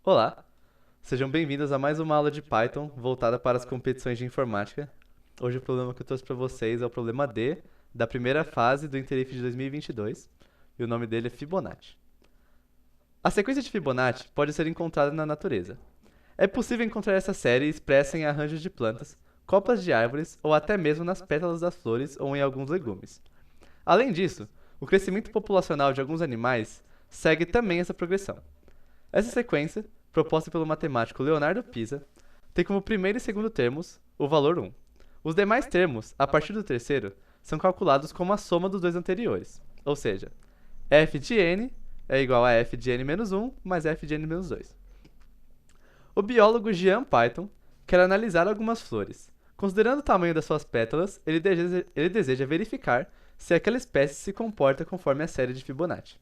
Olá, sejam bem-vindos a mais uma aula de Python voltada para as competições de informática. Hoje o problema que eu trouxe para vocês é o problema D da primeira fase do Interif de 2022 e o nome dele é Fibonacci. A sequência de Fibonacci pode ser encontrada na natureza. É possível encontrar essa série expressa em arranjos de plantas, copas de árvores ou até mesmo nas pétalas das flores ou em alguns legumes. Além disso, o crescimento populacional de alguns animais segue também essa progressão. Essa sequência, proposta pelo matemático Leonardo Pisa, tem como primeiro e segundo termos o valor 1. Os demais termos, a partir do terceiro, são calculados como a soma dos dois anteriores, ou seja, f de n é igual a f de n menos 1 mais f de n menos 2. O biólogo Jean Python quer analisar algumas flores. Considerando o tamanho das suas pétalas, ele deseja verificar se aquela espécie se comporta conforme a série de Fibonacci.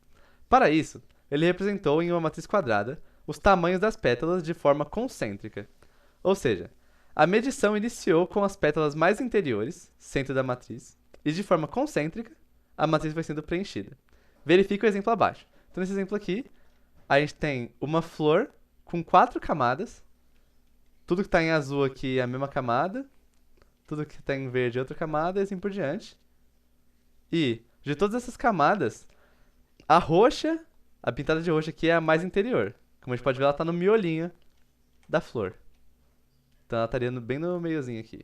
Para isso, ele representou em uma matriz quadrada os tamanhos das pétalas de forma concêntrica. Ou seja, a medição iniciou com as pétalas mais interiores, centro da matriz, e de forma concêntrica, a matriz foi sendo preenchida. Verifique o exemplo abaixo. Então, nesse exemplo aqui, a gente tem uma flor com 4 camadas. Tudo que está em azul aqui é a mesma camada. Tudo que está em verde é outra camada e assim por diante. E, de todas essas camadas, a roxa, a pintada de roxo aqui é a mais interior. Como a gente pode ver, ela está no miolinho da flor. Então ela estaria bem no meiozinho aqui.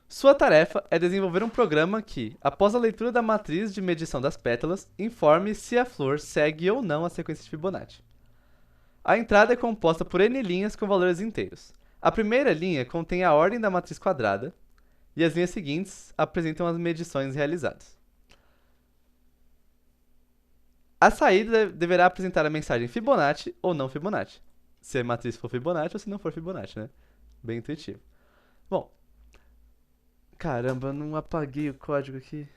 Sua tarefa é desenvolver um programa que, após a leitura da matriz de medição das pétalas, informe se a flor segue ou não a sequência de Fibonacci. A entrada é composta por n linhas com valores inteiros. A primeira linha contém a ordem da matriz quadrada e as linhas seguintes apresentam as medições realizadas. A saída deverá apresentar a mensagem Fibonacci ou não Fibonacci. Se a matriz for Fibonacci ou se não for Fibonacci, né? Bem intuitivo. Bom, caramba, eu não apaguei o código aqui.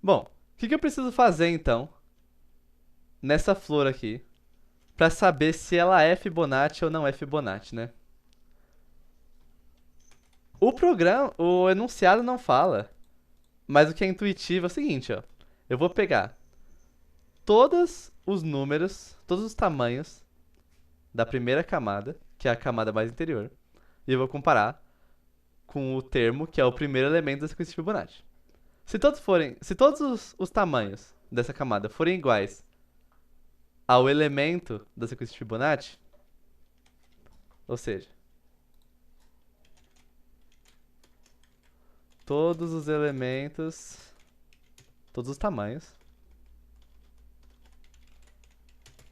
Bom, o que eu preciso fazer então nessa flor aqui para saber se ela é Fibonacci ou não é Fibonacci, né? O programa, o enunciado não fala, mas o que é intuitivo é o seguinte, ó. Eu vou pegar todos os números, todos os tamanhos da primeira camada, que é a camada mais interior, e eu vou comparar com o termo, que é o primeiro elemento da sequência de Fibonacci. Se todos os tamanhos dessa camada forem iguais ao elemento da sequência de Fibonacci, ou seja, todos os elementos, todos os tamanhos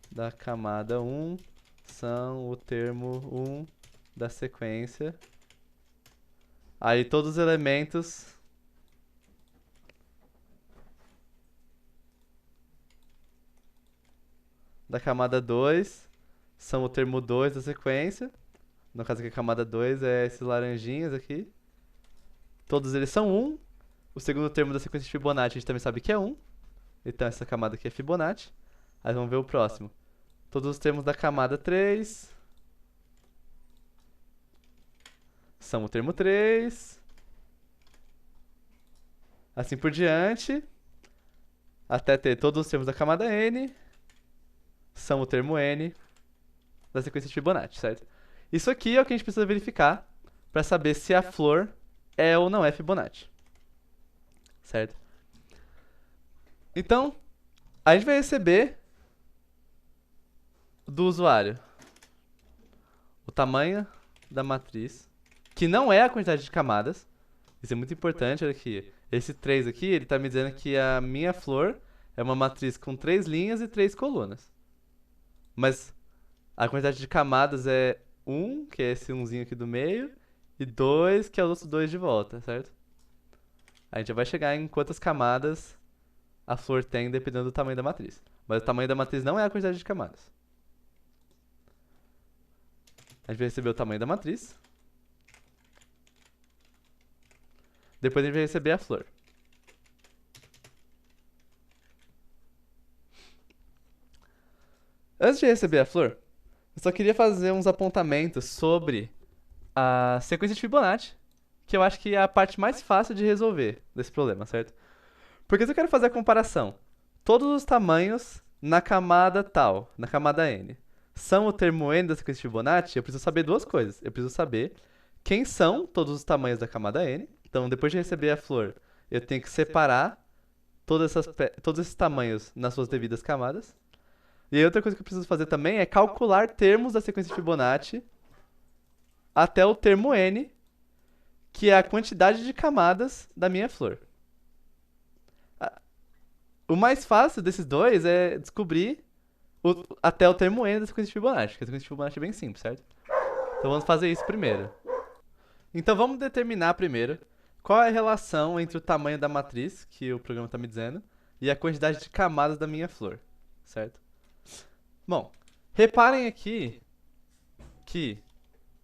da camada 1 são o termo 1 da sequência. Aí todos os elementos da camada 2 são o termo 2 da sequência. No caso aqui, a camada 2 é esses laranjinhas aqui. Todos eles são 1. O segundo termo da sequência de Fibonacci a gente também sabe que é 1. Então essa camada aqui é Fibonacci. Aí vamos ver o próximo. Todos os termos da camada 3 são o termo 3. Assim por diante. Até ter todos os termos da camada n são o termo n da sequência de Fibonacci, certo? Isso aqui é o que a gente precisa verificar para saber se a flor é ou não é Fibonacci, certo? Então, a gente vai receber do usuário o tamanho da matriz, que não é a quantidade de camadas. Isso é muito importante, olha aqui. Esse 3 aqui, ele está me dizendo que a minha flor é uma matriz com 3 linhas e 3 colunas. Mas a quantidade de camadas é 1, que é esse 1zinho aqui do meio, e 2, que é os outros 2 de volta, certo? A gente já vai chegar em quantas camadas a flor tem, dependendo do tamanho da matriz. Mas o tamanho da matriz não é a quantidade de camadas. A gente vai receber o tamanho da matriz. Depois a gente vai receber a flor. Antes de receber a flor, eu só queria fazer uns apontamentos sobre a sequência de Fibonacci, que eu acho que é a parte mais fácil de resolver desse problema, certo? Porque se eu quero fazer a comparação, todos os tamanhos na camada tal, na camada n, são o termo n da sequência de Fibonacci, eu preciso saber duas coisas. Eu preciso saber quem são todos os tamanhos da camada n. Então, depois de receber a flor, eu tenho que separar todos esses tamanhos nas suas devidas camadas. E aí outra coisa que eu preciso fazer também é calcular termos da sequência de Fibonacci até o termo n, que é a quantidade de camadas da minha flor. O mais fácil desses dois é descobrir até o termo n da sequência de Fibonacci, que a sequência de Fibonacci é bem simples, certo? Então vamos fazer isso primeiro. Então vamos determinar primeiro qual é a relação entre o tamanho da matriz, que o programa está me dizendo, e a quantidade de camadas da minha flor, certo? Bom, reparem aqui que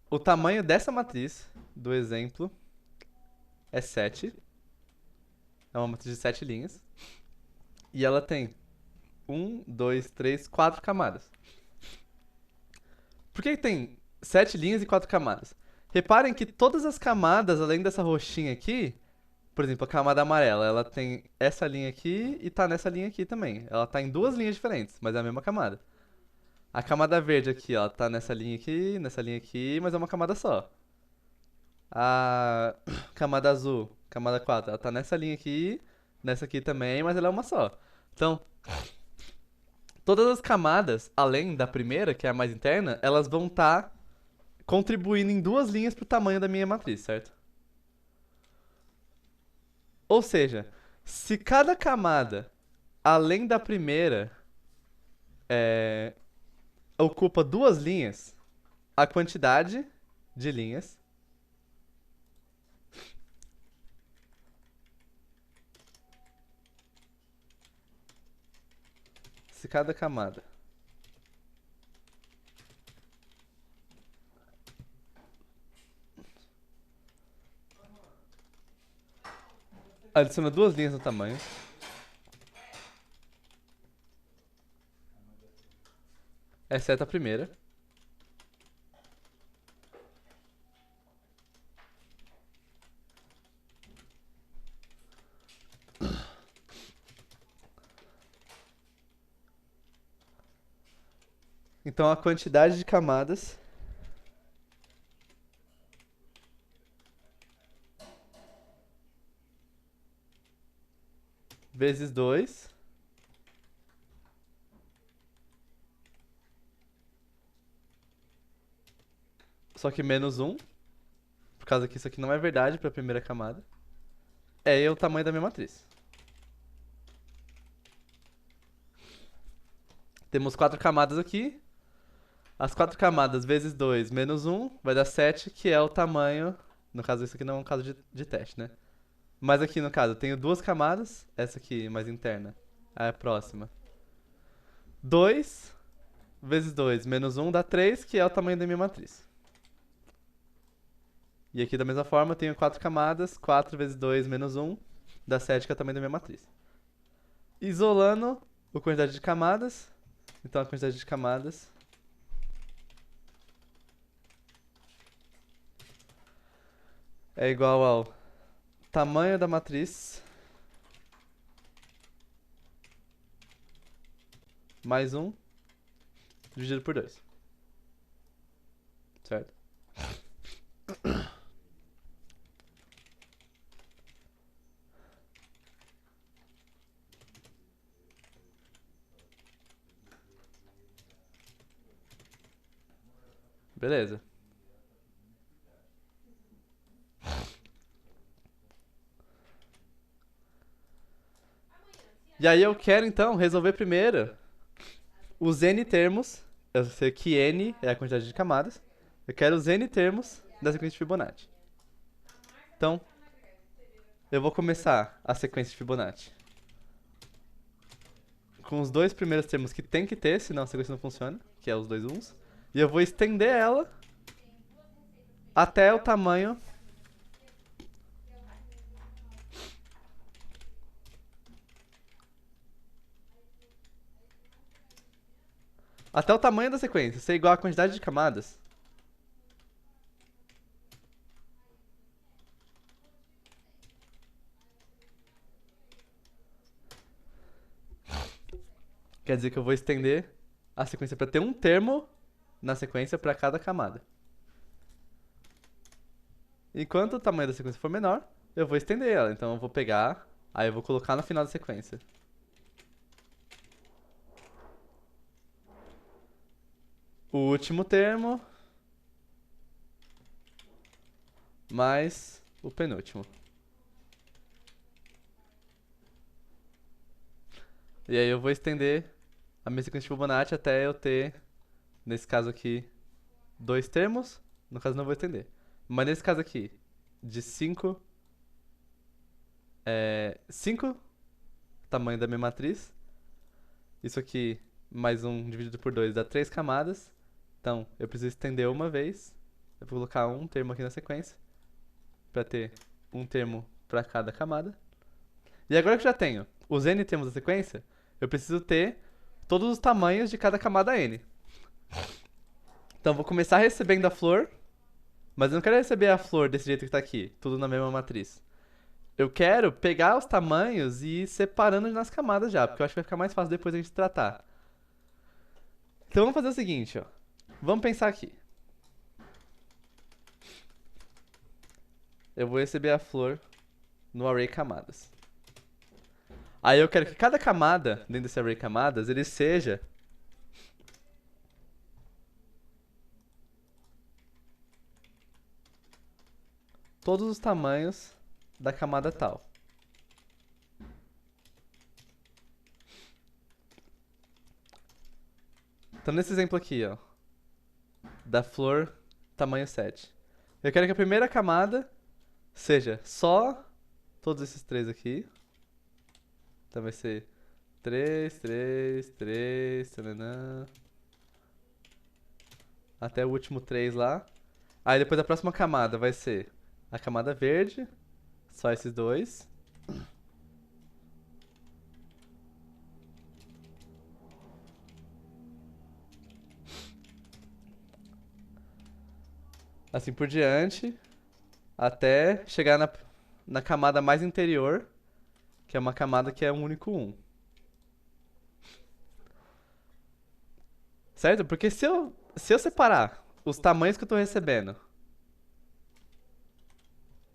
o tamanho dessa matriz, do exemplo, é 7. É uma matriz de 7 linhas. E ela tem 1, 2, 3, 4 camadas. Por que tem 7 linhas e 4 camadas? Reparem que todas as camadas, além dessa roxinha aqui, por exemplo, a camada amarela, ela tem essa linha aqui e tá nessa linha aqui também. Ela tá em duas linhas diferentes, mas é a mesma camada. A camada verde aqui, ó, tá nessa linha aqui, mas é uma camada só. A camada azul, camada 4, ela tá nessa linha aqui, nessa aqui também, mas ela é uma só. Então, todas as camadas, além da primeira, que é a mais interna, elas vão estar contribuindo em duas linhas pro tamanho da minha matriz, certo? Ou seja, se cada camada, além da primeira, é, ocupa duas linhas, a quantidade de linhas se cada camada adiciona duas linhas no tamanho, exceto a primeira, então a quantidade de camadas vezes 2 só que menos um, por causa que isso aqui não é verdade para a primeira camada, é o tamanho da minha matriz. Temos quatro camadas aqui. As quatro camadas vezes 2 menos um vai dar 7, que é o tamanho. No caso, isso aqui não é um caso de teste, né? Mas aqui, no caso, eu tenho duas camadas. Essa aqui, mais interna. A próxima. 2 vezes 2 menos um dá 3, que é o tamanho da minha matriz. E aqui, da mesma forma, eu tenho quatro camadas. 4 vezes 2 menos um dá 7, que é o tamanho da minha matriz. Isolando a quantidade de camadas. Então, a quantidade de camadas é igual ao tamanho da matriz mais um dividido por 2. Certo? Beleza. E aí eu quero então resolver primeiro os n termos. Eu sei que n é a quantidade de camadas. Eu quero os n termos da sequência de Fibonacci. Então, eu vou começar a sequência de Fibonacci com os dois primeiros termos que tem que ter, senão a sequência não funciona, que é os dois uns. E eu vou estender ela até o tamanho até o tamanho da sequência ser igual à quantidade de camadas, quer dizer que eu vou estender a sequência para ter um termo na sequência para cada camada. Enquanto o tamanho da sequência for menor, eu vou estender ela. Então eu vou pegar, aí eu vou colocar no final da sequência. O último termo mais o penúltimo. E aí eu vou estender a minha sequência de Fibonacci até eu ter, nesse caso aqui, dois termos. No caso não vou estender. Mas nesse caso aqui, de 5, 5 tamanho da minha matriz. Isso aqui, mais um dividido por 2 dá 3 camadas. Então, eu preciso estender uma vez. Eu vou colocar um termo aqui na sequência, para ter um termo para cada camada. E agora que eu já tenho os n termos da sequência, eu preciso ter todos os tamanhos de cada camada n. Então, vou começar recebendo a flor, mas eu não quero receber a flor desse jeito que está aqui, tudo na mesma matriz. Eu quero pegar os tamanhos e ir separando nas camadas já, porque eu acho que vai ficar mais fácil depois a gente tratar. Então vamos fazer o seguinte, ó. Vamos pensar aqui. Eu vou receber a flor no array camadas. Aí eu quero que cada camada, dentro desse array camadas, ele seja todos os tamanhos da camada tal. Então nesse exemplo aqui, ó, da flor tamanho 7. Eu quero que a primeira camada seja só todos esses três aqui. Então vai ser 3, 3, 3, tananã, até o último 3 lá. Aí depois a próxima camada vai ser a camada verde, só esses dois. Assim por diante, até chegar na camada mais interior, que é uma camada que é um único 1. Certo? Porque se eu separar os tamanhos que eu tô recebendo.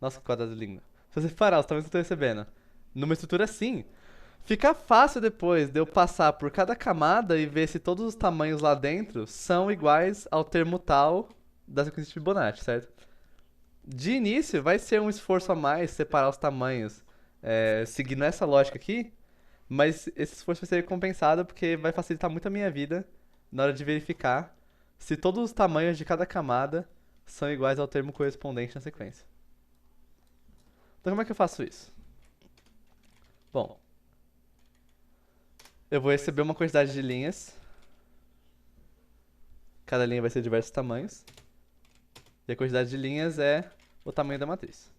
Nossa, que quadrado lindo. Se eu separar os tamanhos que eu tô recebendo numa estrutura assim, fica fácil depois de eu passar por cada camada e ver se todos os tamanhos lá dentro são iguais ao termo tal da sequência de Fibonacci, certo? De início, vai ser um esforço a mais separar os tamanhos, seguindo essa lógica aqui, mas esse esforço vai ser compensado porque vai facilitar muito a minha vida na hora de verificar se todos os tamanhos de cada camada são iguais ao termo correspondente na sequência. Então, como é que eu faço isso? Bom, eu vou receber uma quantidade de linhas. Cada linha vai ser de diversos tamanhos. E a quantidade de linhas é o tamanho da matriz.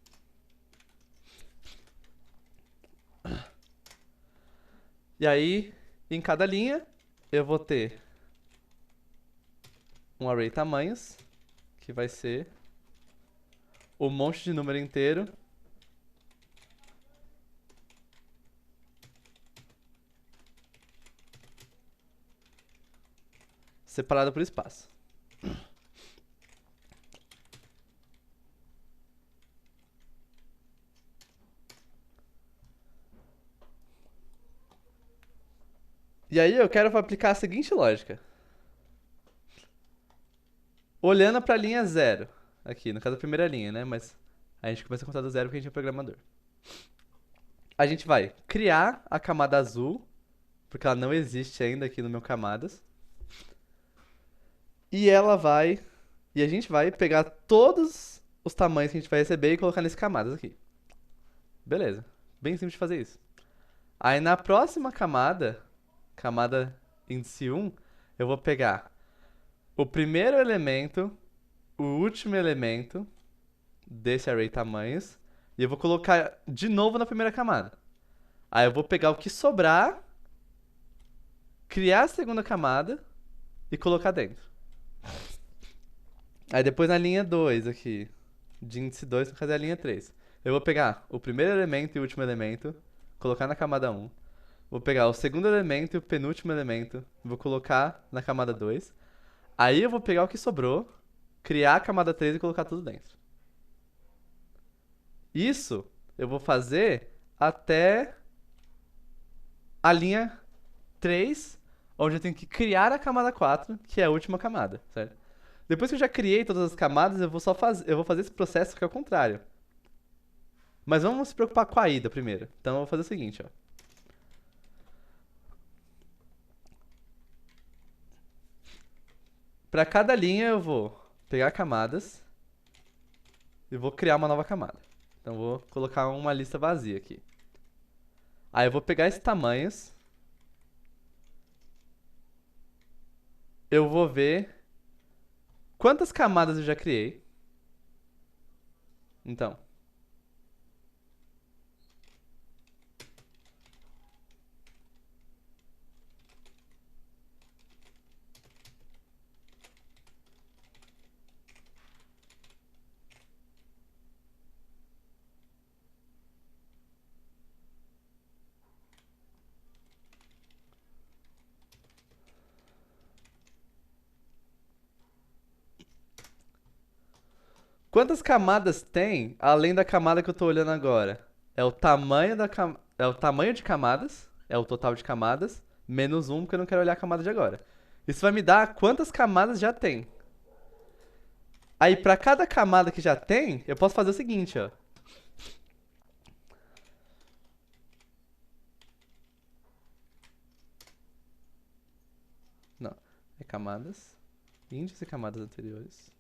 E aí, em cada linha, eu vou ter um array tamanhos, que vai ser um monte de número inteiro separado por espaço. E aí eu quero aplicar a seguinte lógica. Olhando para a linha 0, aqui, no caso a primeira linha, né? Mas a gente começa a contar do zero porque a gente é programador. A gente vai criar a camada azul, porque ela não existe ainda aqui no meu camadas. E a gente vai pegar todos os tamanhos que a gente vai receber e colocar nesse camadas aqui. Beleza. Bem simples de fazer isso. Aí na próxima camada, camada índice 1, eu vou pegar o primeiro elemento, o último elemento desse array tamanhos, e eu vou colocar de novo na primeira camada. Aí eu vou pegar o que sobrar, criar a segunda camada e colocar dentro. Aí depois na linha 2 aqui, de índice 2, no caso é a linha 3. Eu vou pegar o primeiro elemento e o último elemento, colocar na camada 1. Vou pegar o segundo elemento e o penúltimo elemento, vou colocar na camada 2. Aí eu vou pegar o que sobrou, criar a camada 3 e colocar tudo dentro. Isso eu vou fazer até a linha 3, onde eu tenho que criar a camada 4, que é a última camada, certo? Depois que eu já criei todas as camadas, eu vou fazer esse processo que é o contrário. Mas vamos se preocupar com a ida primeiro. Então eu vou fazer o seguinte, ó. Para cada linha eu vou pegar camadas e vou criar uma nova camada. Então eu vou colocar uma lista vazia aqui. Aí eu vou pegar esses tamanhos. Eu vou ver quantas camadas eu já criei. Então, quantas camadas tem além da camada que eu tô olhando agora? É o tamanho é o tamanho de camadas, é o total de camadas, menos um, porque eu não quero olhar a camada de agora. Isso vai me dar quantas camadas já tem. Aí, pra cada camada que já tem, eu posso fazer o seguinte, ó. Não, é camadas, índice e camadas anteriores.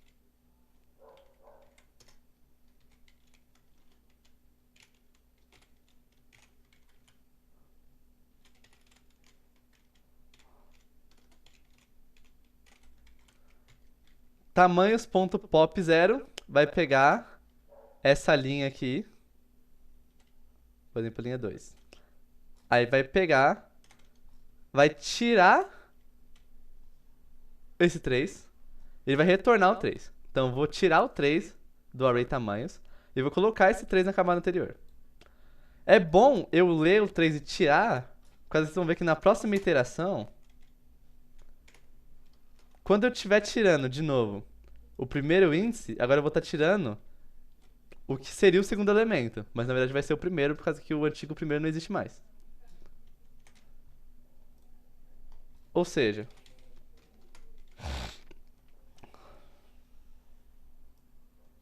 Tamanhos.pop0 vai pegar essa linha aqui, por exemplo, a linha 2. Aí vai pegar, vai tirar esse 3, ele vai retornar o 3. Então eu vou tirar o 3 do array tamanhos e vou colocar esse 3 na camada anterior. É bom eu ler o 3 e tirar, porque vocês vão ver que na próxima iteração, quando eu estiver tirando de novo o primeiro índice, agora eu vou estar tirando o que seria o segundo elemento. Mas na verdade vai ser o primeiro, por causa que o antigo primeiro não existe mais. Ou seja,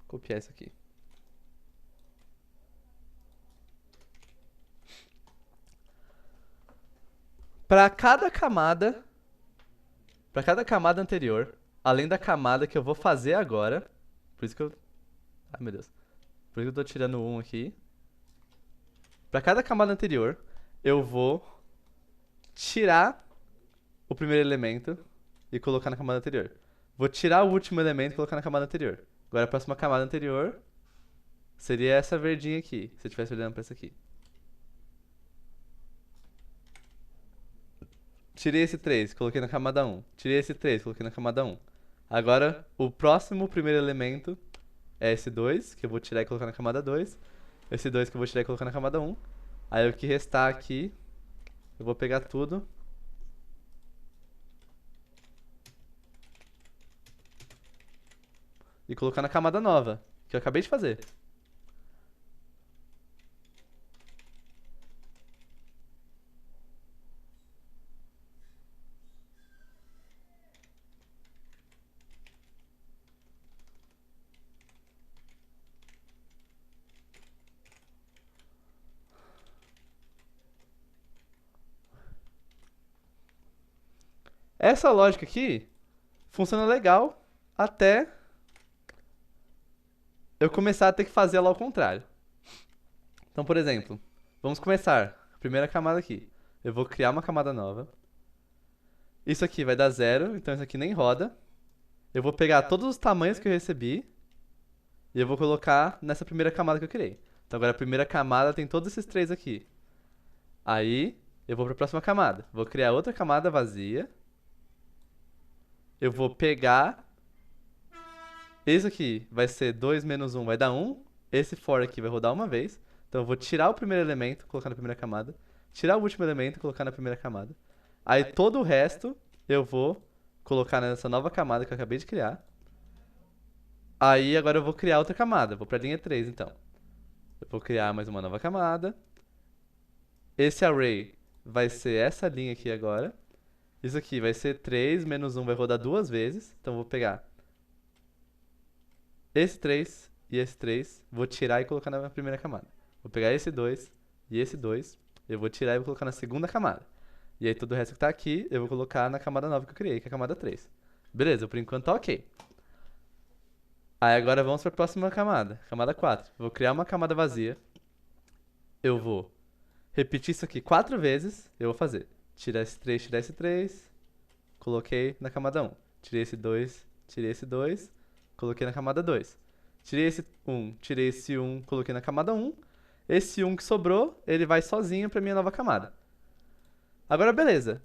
copiar isso aqui. Para cada camada anterior, além da camada que eu vou fazer agora, por isso que eu, ai meu Deus, por isso que eu tô tirando um aqui. Para cada camada anterior, eu vou tirar o primeiro elemento e colocar na camada anterior. Vou tirar o último elemento e colocar na camada anterior. Agora a próxima camada anterior seria essa verdinha aqui, se eu estivesse olhando para essa aqui. Tirei esse 3, coloquei na camada 1. Tirei esse 3, coloquei na camada 1. Agora, o próximo primeiro elemento é esse 2, que eu vou tirar e colocar na camada 2. Esse 2 que eu vou tirar e colocar na camada 1. Aí o que restar aqui, eu vou pegar tudo e colocar na camada nova, que eu acabei de fazer. Essa lógica aqui funciona legal até eu começar a ter que fazer ela ao contrário. Então, por exemplo, vamos começar. Primeira camada aqui. Eu vou criar uma camada nova. Isso aqui vai dar 0, então isso aqui nem roda. Eu vou pegar todos os tamanhos que eu recebi e eu vou colocar nessa primeira camada que eu criei. Então agora a primeira camada tem todos esses 3 aqui. Aí eu vou para a próxima camada. Vou criar outra camada vazia. eu vou pegar... Esse aqui vai ser 2 menos 1, vai dar 1. Esse for aqui vai rodar uma vez. Então eu vou tirar o primeiro elemento, colocar na primeira camada. Tirar o último elemento e colocar na primeira camada. Aí todo o resto eu vou colocar nessa nova camada que eu acabei de criar. Aí agora eu vou criar outra camada. Vou pra linha 3 então. Eu vou criar mais uma nova camada. Esse array vai ser essa linha aqui agora. Isso aqui vai ser 3 menos 1, vai rodar duas vezes. Então eu vou pegar esse 3 e esse 3, vou tirar e colocar na primeira camada. Vou pegar esse 2 e esse 2, eu vou tirar e vou colocar na segunda camada. E aí todo o resto que tá aqui, eu vou colocar na camada nova que eu criei, que é a camada 3. Beleza, por enquanto tá ok. Aí agora vamos para a próxima camada, camada 4. Vou criar uma camada vazia. Eu vou repetir isso aqui 4 vezes. Eu vou fazer tirar esse 3, coloquei na camada 1. Tirei esse 2, coloquei na camada 2. Tirei esse 1, coloquei na camada 1. Esse 1 que sobrou, ele vai sozinho para minha nova camada. Agora beleza.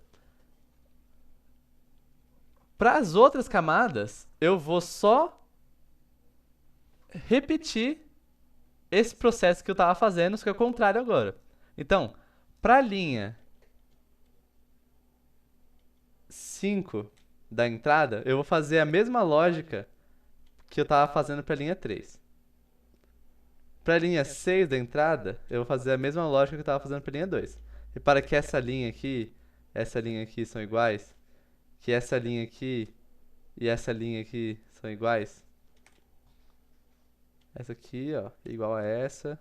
Para as outras camadas, eu vou só repetir esse processo que eu estava fazendo, só que é o contrário agora. Então, para a linha 5 da entrada, eu vou fazer a mesma lógica que eu estava fazendo para a linha 3. Para a linha 6 da entrada, eu vou fazer a mesma lógica que eu estava fazendo para a linha 2. Repara que essa linha aqui são iguais, que essa linha aqui e essa linha aqui são iguais. Essa aqui, ó, é igual a essa.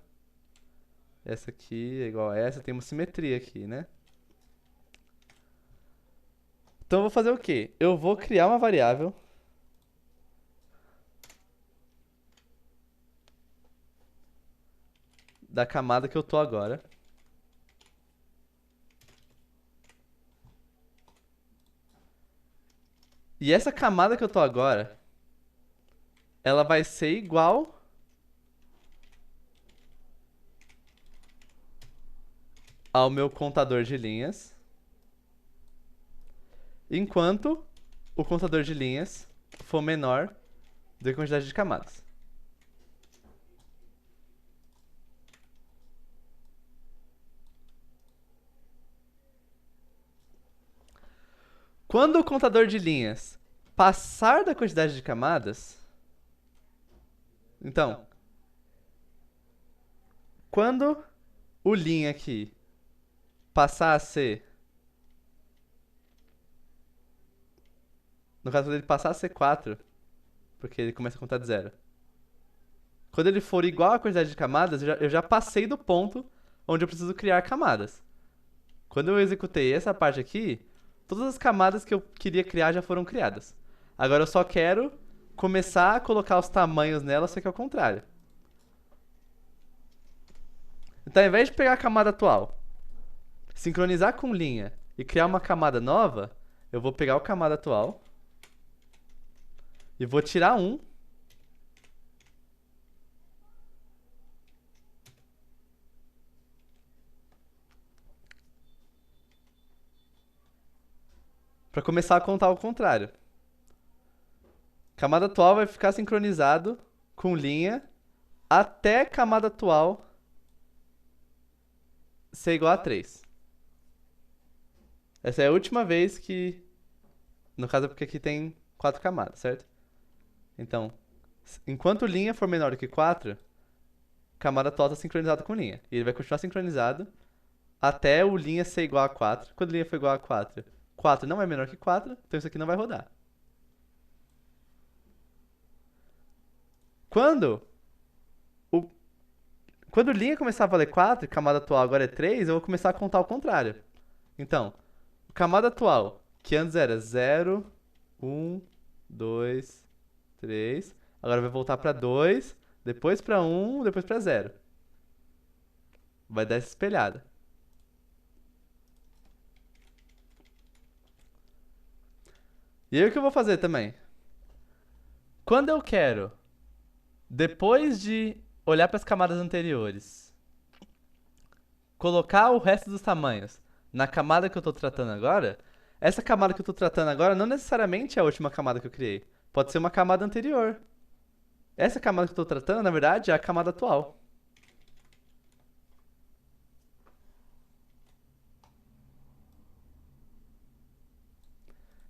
Essa aqui é igual a essa. Tem uma simetria aqui, né? Então eu vou fazer o quê? Eu vou criar uma variável da camada que eu tô agora. E essa camada que eu tô agora, ela vai ser igual ao meu contador de linhas, enquanto o contador de linhas for menor do que a quantidade de camadas. Quando o contador de linhas passar da quantidade de camadas, então, quando o linha aqui passar a ser, no caso dele passar a ser 4, porque ele começa a contar de 0. Quando ele for igual à quantidade de camadas, eu já passei do ponto onde eu preciso criar camadas. Quando eu executei essa parte aqui, todas as camadas que eu queria criar já foram criadas. Agora eu só quero começar a colocar os tamanhos nela, só que é o contrário. Então, ao invés de pegar a camada atual, sincronizar com linha e criar uma camada nova, eu vou pegar a camada atual e vou tirar 1. Para começar a contar ao contrário. Camada atual vai ficar sincronizado com linha até camada atual ser igual a 3. Essa é a última vez que... No caso é porque aqui tem 4 camadas, certo? Então, enquanto linha for menor do que 4, camada atual está sincronizada com linha. E ele vai continuar sincronizado até o linha ser igual a 4. Quando linha for igual a 4, 4 não é menor que 4, então isso aqui não vai rodar. Quando linha começar a valer 4 e camada atual agora é 3, eu vou começar a contar ao contrário. Então, camada atual, que antes era 0, 1, 2, 3, agora vai voltar para 2, depois para 1, depois para 0. Vai dar essa espelhada. E aí o que eu vou fazer também? Quando eu quero, depois de olhar para as camadas anteriores, colocar o resto dos tamanhos na camada que eu estou tratando agora, Essa camada que eu tô tratando agora não necessariamente é a última camada que eu criei. Pode ser uma camada anterior. Essa camada que eu tô tratando, na verdade, é a camada atual.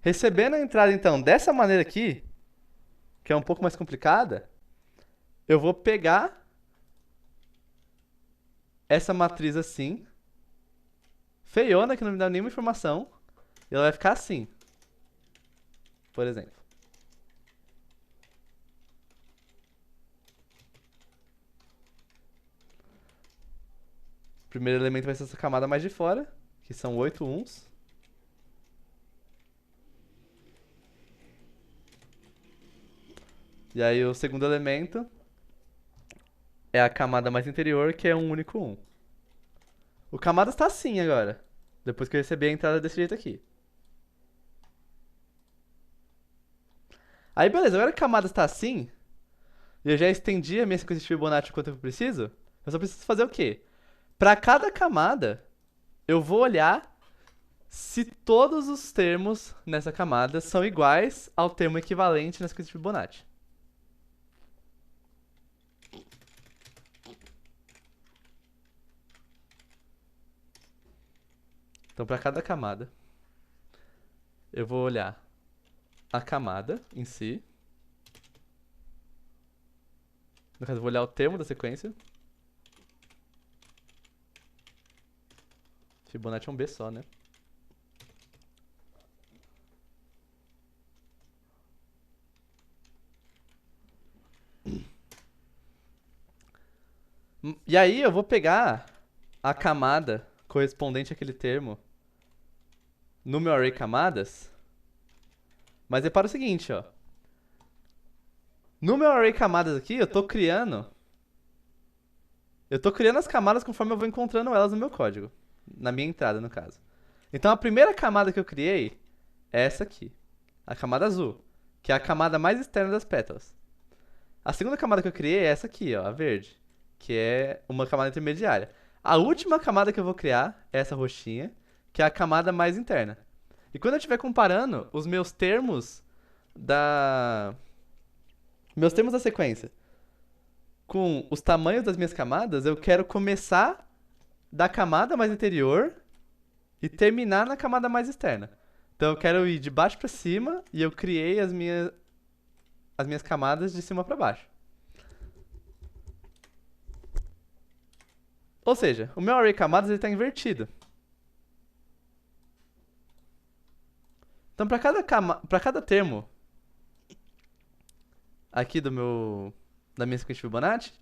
Recebendo a entrada, então, dessa maneira aqui, que é um pouco mais complicada, eu vou pegar essa matriz assim, feiona, que não me dá nenhuma informação, e ela vai ficar assim, por exemplo. O primeiro elemento vai ser essa camada mais de fora, que são 8 uns. E aí o segundo elemento é a camada mais interior, que é um único 1. O camada está assim agora, depois que eu recebi a entrada desse jeito aqui. Aí beleza, agora que a camada está assim, e eu já estendi a minha sequência de Fibonacci o quanto eu preciso, eu só preciso fazer o quê? Para cada camada, eu vou olhar se todos os termos nessa camada são iguais ao termo equivalente na sequência de Fibonacci. Então, para cada camada, eu vou olhar a camada em si. No caso, eu vou olhar o termo da sequência. Fibonacci é um B só, né? E aí eu vou pegar a camada correspondente àquele termo no meu array camadas. Mas repara o seguinte, ó. No meu array camadas aqui, eu tô criando as camadas conforme eu vou encontrando elas no meu código. Na minha entrada, no caso. Então a primeira camada que eu criei é essa aqui. A camada azul. Que é a camada mais externa das pétalas. A segunda camada que eu criei é essa aqui, ó, a verde. Que é uma camada intermediária. A última camada que eu vou criar é essa roxinha, que é a camada mais interna. E quando eu estiver comparando os meus termos da sequência com os tamanhos das minhas camadas, eu quero começar da camada mais interior e terminar na camada mais externa. Então eu quero ir de baixo para cima e eu criei as minhas camadas de cima para baixo. Ou seja, o meu array camadas está invertido. Então para cada termo aqui da minha sequência de Fibonacci,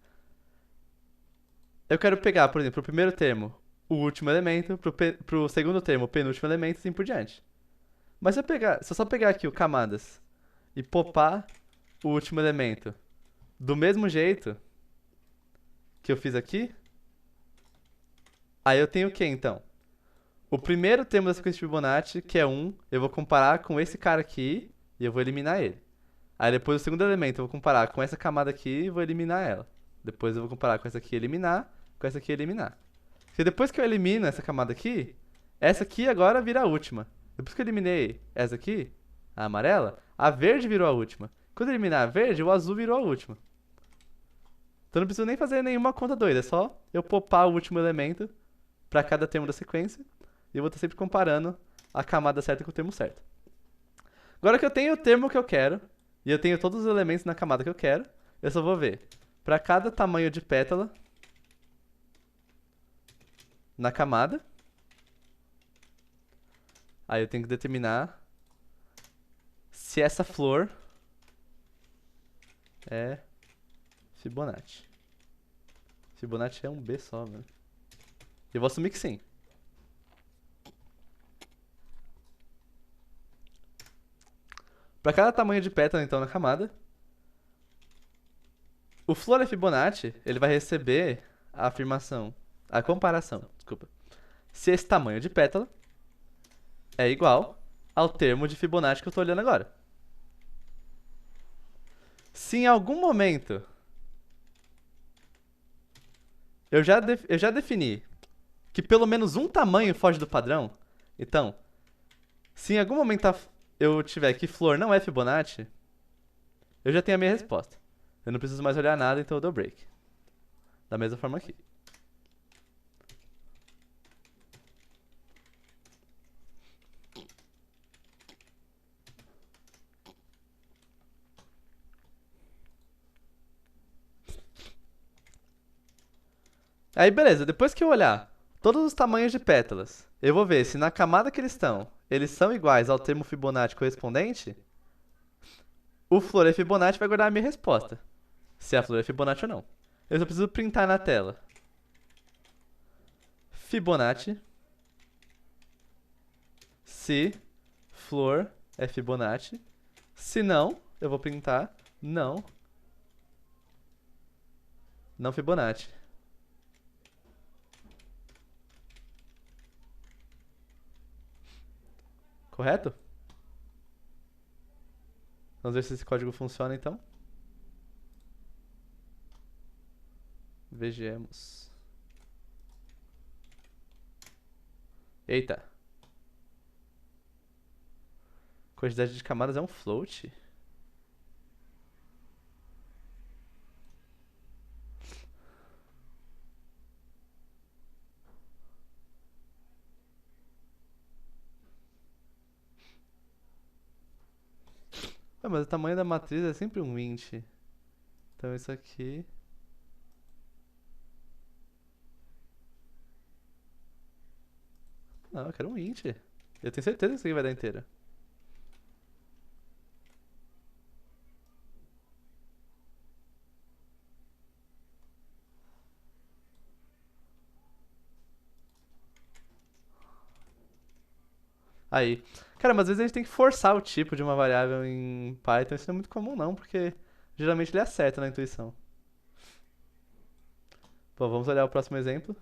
eu quero pegar, por exemplo, o primeiro termo, o último elemento, pro segundo termo, o penúltimo elemento e assim por diante. Mas se eu só pegar aqui o camadas e popar o último elemento do mesmo jeito que eu fiz aqui, aí eu tenho o que então? O primeiro termo da sequência de Fibonacci, que é 1, eu vou comparar com esse cara aqui e eu vou eliminar ele. Aí depois o segundo elemento eu vou comparar com essa camada aqui e vou eliminar ela. Depois eu vou comparar com essa aqui e eliminar, com essa aqui e eliminar. Porque depois que eu elimino essa camada aqui, essa aqui agora vira a última. Depois que eu eliminei essa aqui, a amarela, a verde virou a última. Quando eu eliminar a verde, o azul virou a última. Então não preciso nem fazer nenhuma conta doida, é só eu popar o último elemento para cada termo da sequência e eu vou estar sempre comparando a camada certa com o termo certo. Agora que eu tenho o termo que eu quero e eu tenho todos os elementos na camada que eu quero, eu só vou ver para cada tamanho de pétala na camada. Aí eu tenho que determinar se essa flor é Fibonacci. Fibonacci é um B só, velho. Eu vou assumir que sim. Para cada tamanho de pétala, então, na camada, o flor é Fibonacci, ele vai receber a afirmação, a comparação, desculpa. Se esse tamanho de pétala é igual ao termo de Fibonacci que eu estou olhando agora. Se em algum momento eu já defini que pelo menos um tamanho foge do padrão, então, Se em algum momento eu tiver que flor não é Fibonacci, eu já tenho a minha resposta. Eu não preciso mais olhar nada, então eu dou break. Da mesma forma aqui. Aí beleza, depois que eu olhar todos os tamanhos de pétalas, eu vou ver se na camada que eles são iguais ao termo Fibonacci correspondente, o flor é Fibonacci vai guardar a minha resposta. Se a flor é Fibonacci ou não. Eu só preciso printar na tela. Fibonacci. Se flor é Fibonacci. Se não, eu vou printar não. Não Fibonacci. Correto? Vamos ver se esse código funciona então. Vejamos. Eita. Quantidade de camadas é um float? Ah, mas o tamanho da matriz é sempre um int. Então isso aqui... Não, eu quero um int. Eu tenho certeza que isso aqui vai dar inteira. Aí. Cara, mas às vezes a gente tem que forçar o tipo de uma variável em Python. Isso não é muito comum não, porque geralmente ele acerta na intuição. Bom, vamos olhar o próximo exemplo.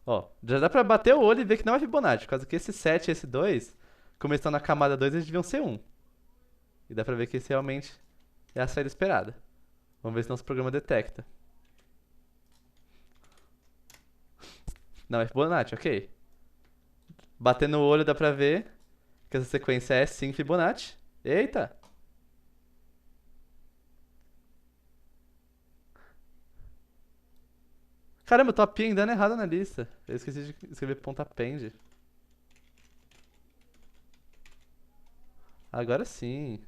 Ó, já dá pra bater o olho e ver que não é Fibonacci, por causa que esse 7 e esse 2, como eles estão na camada 2, eles deviam ser 1. E dá pra ver que esse realmente é a saída esperada. Vamos ver se nosso programa detecta. Não é Fibonacci, ok. Batendo o olho dá pra ver que essa sequência é sim Fibonacci. Eita! Caramba, eu tô andando errado na lista. Eu esqueci de escrever ponto append. Agora sim.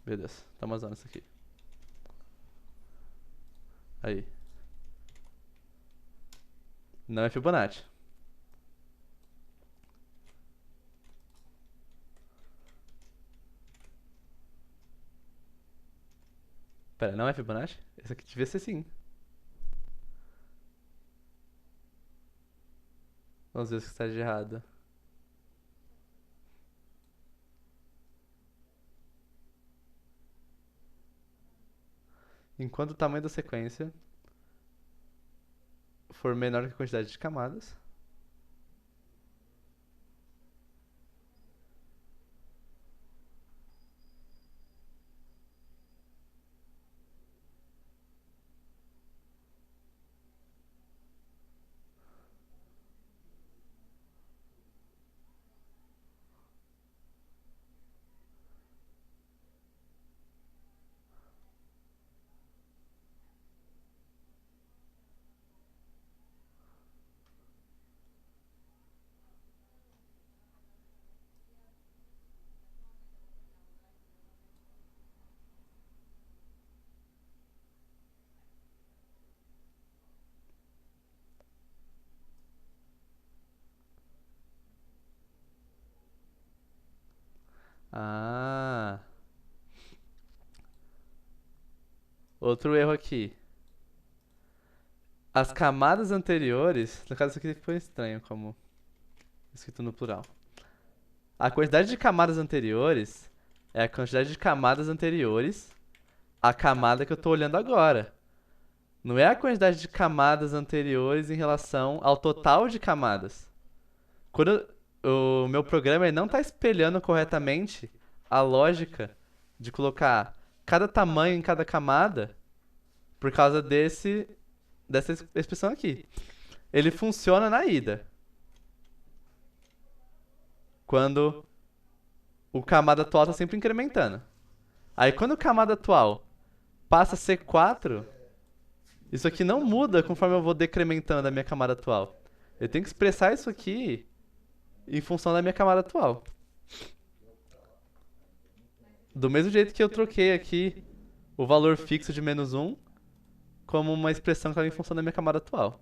Meu Deus, tá uma zona isso aqui. Aí. Não é Fibonacci. Pera, não é Fibonacci? Esse aqui devia ser sim. Vamos ver o que está de errado. Enquanto o tamanho da sequência for menor que a quantidade de camadas, ah, outro erro aqui. As camadas anteriores, no caso isso aqui foi estranho como escrito no plural. A quantidade de camadas anteriores é a quantidade de camadas anteriores à camada que eu tô olhando agora. Não é a quantidade de camadas anteriores em relação ao total de camadas. Quando o meu programa ele não está espelhando corretamente a lógica de colocar cada tamanho em cada camada por causa dessa expressão aqui. Ele funciona na ida, quando o camada atual está sempre incrementando. Aí quando o camada atual passa a ser 4, isso aqui não muda conforme eu vou decrementando a minha camada atual. Eu tenho que expressar isso aqui em função da minha camada atual. Do mesmo jeito que eu troquei aqui o valor fixo de -1 como uma expressão que está em função da minha camada atual.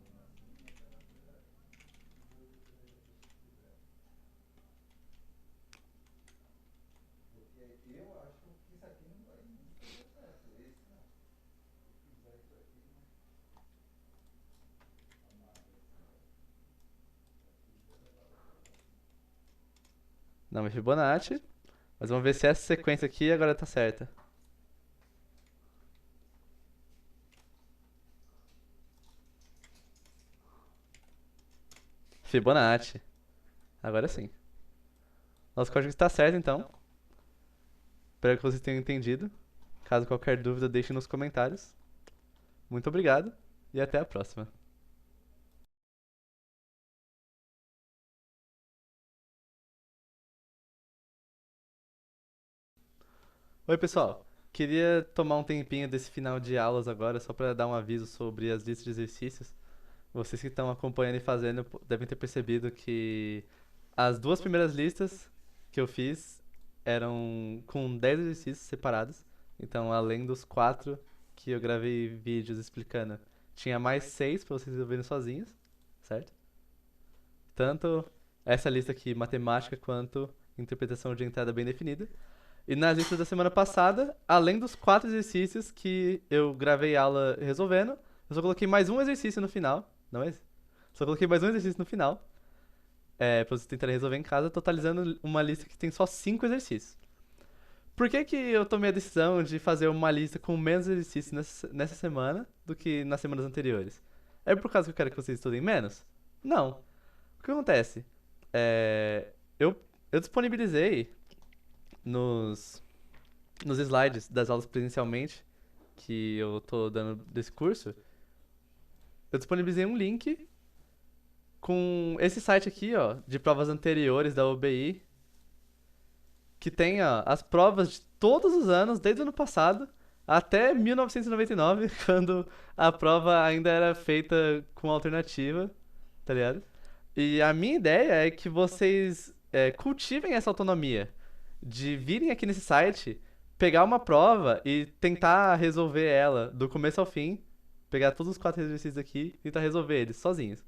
Não é Fibonacci, mas vamos ver se essa sequência aqui agora tá certa. Fibonacci. Agora sim. Nosso código está certo, então. Espero que vocês tenham entendido. Caso qualquer dúvida, deixe nos comentários. Muito obrigado e até a próxima. Oi, pessoal. Queria tomar um tempinho desse final de aulas agora só para dar um aviso sobre as listas de exercícios. Vocês que estão acompanhando e fazendo devem ter percebido que as duas primeiras listas que eu fiz eram com 10 exercícios separados. Então, além dos 4 que eu gravei vídeos explicando, tinha mais 6 para vocês resolverem sozinhos, certo? Tanto essa lista aqui, matemática, quanto interpretação de entrada bem definida. E nas listas da semana passada, além dos 4 exercícios que eu gravei aula resolvendo, eu só coloquei mais um exercício no final. Não é esse? Só coloquei mais um exercício no final, pra vocês tentarem resolver em casa, totalizando uma lista que tem só 5 exercícios. Por que que eu tomei a decisão de fazer uma lista com menos exercícios nessa semana do que nas semanas anteriores? É por causa que eu quero que vocês estudem menos? Não. O que acontece? É, eu, eu disponibilizei nos, nos slides das aulas presencialmente que eu tô dando desse curso, eu disponibilizei um link com esse site aqui, ó, de provas anteriores da UBI, que tem, ó, as provas de todos os anos, desde o ano passado até 1999, quando a prova ainda era feita com alternativa, tá ligado? E a minha ideia é que vocês cultivem essa autonomia de virem aqui nesse site, pegar uma prova e tentar resolver ela do começo ao fim, pegar todos os 4 exercícios aqui e tentar resolver eles sozinhos.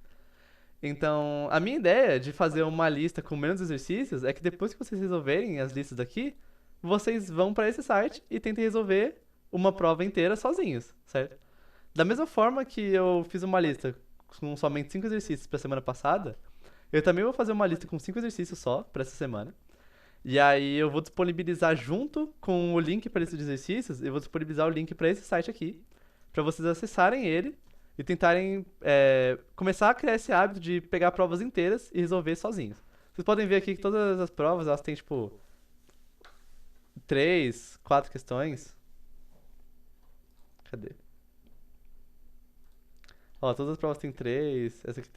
Então, a minha ideia de fazer uma lista com menos exercícios é que depois que vocês resolverem as listas daqui, vocês vão para esse site e tentem resolver uma prova inteira sozinhos, certo? Da mesma forma que eu fiz uma lista com somente 5 exercícios para semana passada, eu também vou fazer uma lista com 5 exercícios só para essa semana. E aí eu vou disponibilizar junto com o link para esses exercícios, eu vou disponibilizar o link para esse site aqui, para vocês acessarem ele e tentarem começar a criar esse hábito de pegar provas inteiras e resolver sozinhos. Vocês podem ver aqui que todas as provas, elas têm, tipo, 3, 4 questões. Cadê? Ó, todas as provas têm 3, essa aqui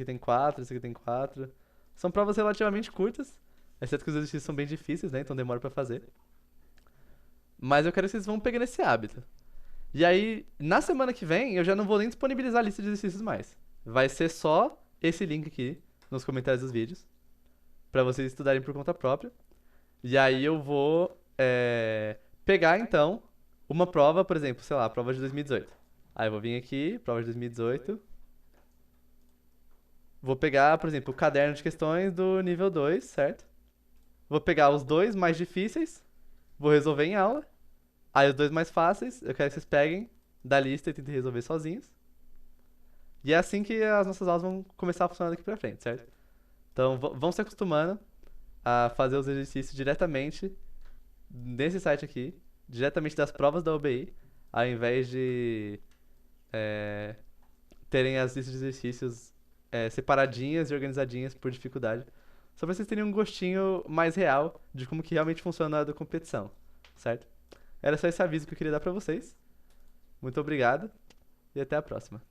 tem 4, essa aqui tem 4. São provas relativamente curtas, exceto que os exercícios são bem difíceis, né? Então demora pra fazer. Mas eu quero que vocês vão pegando esse hábito. E aí, na semana que vem, eu já não vou nem disponibilizar a lista de exercícios mais. Vai ser só esse link aqui nos comentários dos vídeos, pra vocês estudarem por conta própria. E aí eu vou pegar então uma prova, por exemplo, sei lá, a prova de 2018. Aí eu vou vir aqui, prova de 2018. Vou pegar, por exemplo, o caderno de questões do nível 2, certo? Vou pegar os dois mais difíceis, vou resolver em aula. Aí os dois mais fáceis, eu quero que vocês peguem da lista e tentem resolver sozinhos. E é assim que as nossas aulas vão começar a funcionar daqui pra frente, certo? Então vão se acostumando a fazer os exercícios diretamente nesse site aqui, diretamente das provas da UBI, ao invés de é, terem as listas de exercícios separadinhas e organizadinhas por dificuldade. Só pra vocês terem um gostinho mais real de como que realmente funciona a hora da competição, certo? Era só esse aviso que eu queria dar pra vocês. Muito obrigado e até a próxima.